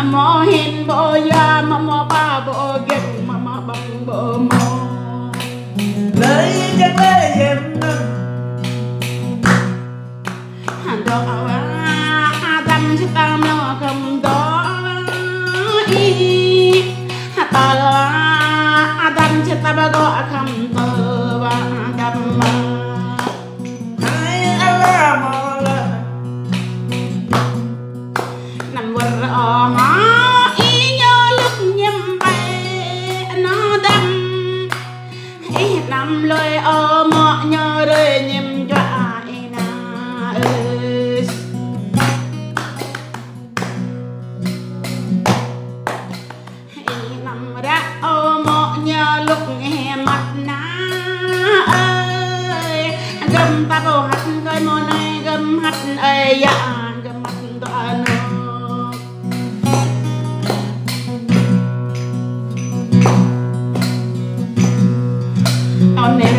mò hiền bộ ya mà mò ba bộ ghét mà bằng bộ mò lấy chắc lấy em đó đâm cho ta nó cầm đó y ta là đâm cho ta bao gọi cầm tờ và đâm mà hai anh là mò là nằm vừa ở ý nhớ lúc nhầm bay nó đâm ý nằm lời ở mọi nhớ rồi nhầm cho ai na nằm ra ở mọi nhớ lúc nghe mặt ná ơi gầm ta bầu hắt coi mô này gầm hắt ơi dạ gầm hắt tọa nô on